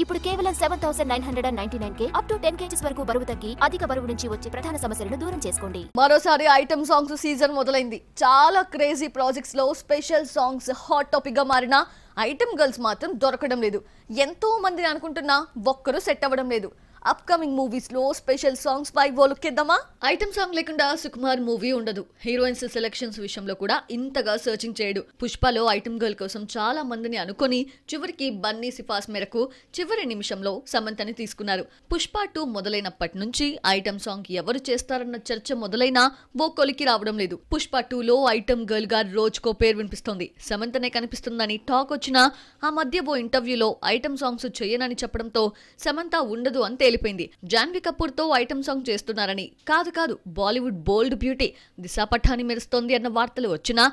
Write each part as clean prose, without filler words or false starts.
ఇప్పుడు కేవలం 7,999 up to 10 kgs వరకు బరువు తగ్గి అధిక బరువు నుంచి వచ్చే ప్రధాన సమస్యలను దూరం చేసుకోండి. మరోసారి ఐటమ్ సాంగ్స్ సీజన్ మొదలైంది. చాలా క్రేజీ ప్రాజెక్ట్స్ లో స్పెషల్ సాంగ్స్ హాట్ టాపిక్ గా మారిన ఐటమ్ గర్ల్స్ మాత్రం దొరకడం లేదు. ఎంతో మంది అనుకుంటున్నా ఒక్కరు సెట్ అవ్వడం లేదు. అప్కమింగ్ మూవీస్ లో స్పెషల్ సాంగ్స్ పై ఓలుక్కేద్దామా? ఐటమ్ సాంగ్ లేకుండా సుకుమార్ మూవీ ఉండదు. హీరోయిన్స్ సెలెక్షన్స్ విషయంలో కూడా ఇంతగా సర్చింగ్ చేయడు. పుష్పలో ఐటమ్ గర్ల్ కోసం చాలా మందిని అనుకొని చివరికి బన్నీ సిఫార్సు మేరకు చివరి నిమిషంలో సమంతని తీసుకున్నారు. పుష్ప 2 మొదలైనప్పటి నుంచి ఐటమ్ సాంగ్ ఎవరు చేస్తారన్న చర్చ మొదలైనా ఓ కొలికి రావడం లేదు. పుష్ప 2లో ఐటమ్ గర్ల్ గా రోజుకో పేరు వినిపిస్తోంది. సమంతనే కనిపిస్తుందని టాక్ వచ్చినా ఆ మధ్య ఓ ఇంటర్వ్యూలో ఐటమ్ సాంగ్స్ చేయనని చెప్పడంతో సమంత ఉండదు అని తేలిపోయింది. జాన్వీ కపూర్ తో ఐటమ్ సాంగ్ చేస్తున్నారని, కాదు బాలీవుడ్ బోల్డ్ బ్యూటీ దిశా పఠాని మెరుస్తోంది అన్న వార్తలు వచ్చినా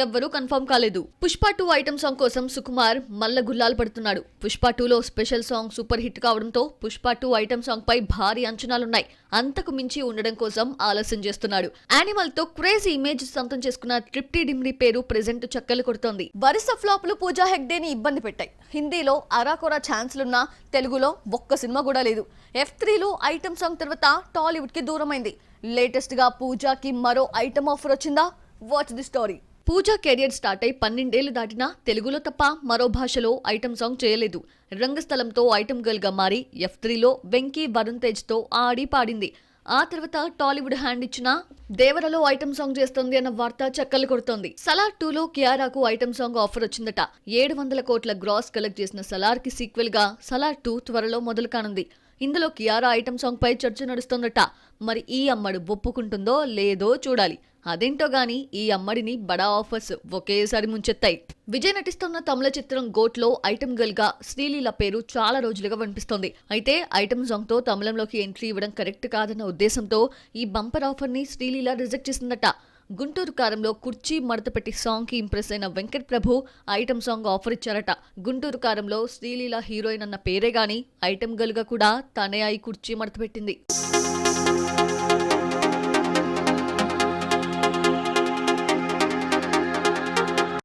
ఎవ్వరూ కన్ఫర్మ్ కాలేదు. పుష్ప 2 ఐటమ్ సాంగ్ కోసం సుకుమార్ మల్ల గుల్లాలు పడుతున్నాడు. పుష్ప 2లో స్పెషల్ సాంగ్ సూపర్ హిట్ కావడంతో పుష్ప 2 ఐటమ్ సాంగ్ పై భారీ అంచనాలున్నాయి. అంతకు మించి ఉండడం కోసం ఆలస్యం చేస్తున్నాడు. యానిమల్ తో క్రేజీ ఇమేజ్ సొంతం చేసుకున్న ట్రిప్టీ డిమ్రీ పేరు ప్రెజెంట్ చక్కలు కొడుతోంది. వరుస ఫ్లాప్లు పూజా హెగ్డేని ఇబ్బంది పెట్టాయి. హిందీలో అరాకొరా ఛాన్స్లున్నా తెలుగులో ఒక్క సినిమా కూడా లేదు. F3లో ఐటమ్ సాంగ్ తర్వాత టాలీవుడ్ కి దూరమైంది. లేటెస్ట్ గా పూజాకి మరో ఐటమ్ ఆఫర్ వచ్చిందా? Watch the story. Pooja career start అయి 12 ఏళ్లు దాటినా తెలుగులో తప్ప మరో భాషలో ఐటమ్ సాంగ్ చేయలేదు. రంగస్థలంతో ఐటమ్ గర్ల్ గా మారి F3లో వెంకీ వరుణ్ తేజ్ తో ఆడి పాడింది. ఆ తర్వాత టాలీవుడ్ హ్యాండ్ ఇచ్చిన దేవరలో ఐటమ్ సాంగ్ చేస్తోంది అన్న వార్త చక్కలు కొడుతోంది. సలార్ 2లో కియారాకు ఐటమ్ సాంగ్ ఆఫర్ వచ్చిందట. 700 కోట్ల గ్రాస్ కలెక్ట్ చేసిన సలార్ కి సీక్వెల్ గా సలార్ 2 త్వరలో మొదలు కానుంది. ఇందులో కియారా ఐటమ్ సాంగ్ పై చర్చ నడుస్తోందట. మరి ఈ అమ్మడు ఒప్పుకుంటుందో లేదో చూడాలి. అదేంటో గాని ఈ అమ్మడిని బడా ఆఫర్స్ ఒకేసారి ముంచెత్తాయి. విజయ్ నటిస్తున్న తమిళ చిత్రం గోట్లో ఐటమ్ గర్ల్ గా శ్రీలీల పేరు చాలా రోజులుగా వినిపిస్తోంది. అయితే ఐటమ్ సాంగ్ తో తమిళంలోకి ఎంట్రీ ఇవ్వడం కరెక్ట్ కాదన్న ఉద్దేశంతో ఈ బంపర్ ఆఫర్ ని శ్రీలీల రిజెక్ట్ చేసిందట. గుంటూరు కారంలో కుర్చీ మడత పెట్టి సాంగ్ కి ఇంప్రెస్ అయిన వెంకట్ ప్రభు ఐటమ్ సాంగ్ ఆఫర్ ఇచ్చారట. గుంటూరు కారంలో శ్రీలీల హీరోయిన్ అన్న పేరే గాని ఐటమ్ గర్ల్ గా కూడా తనే అయి కుర్చీ మడత పెట్టింది.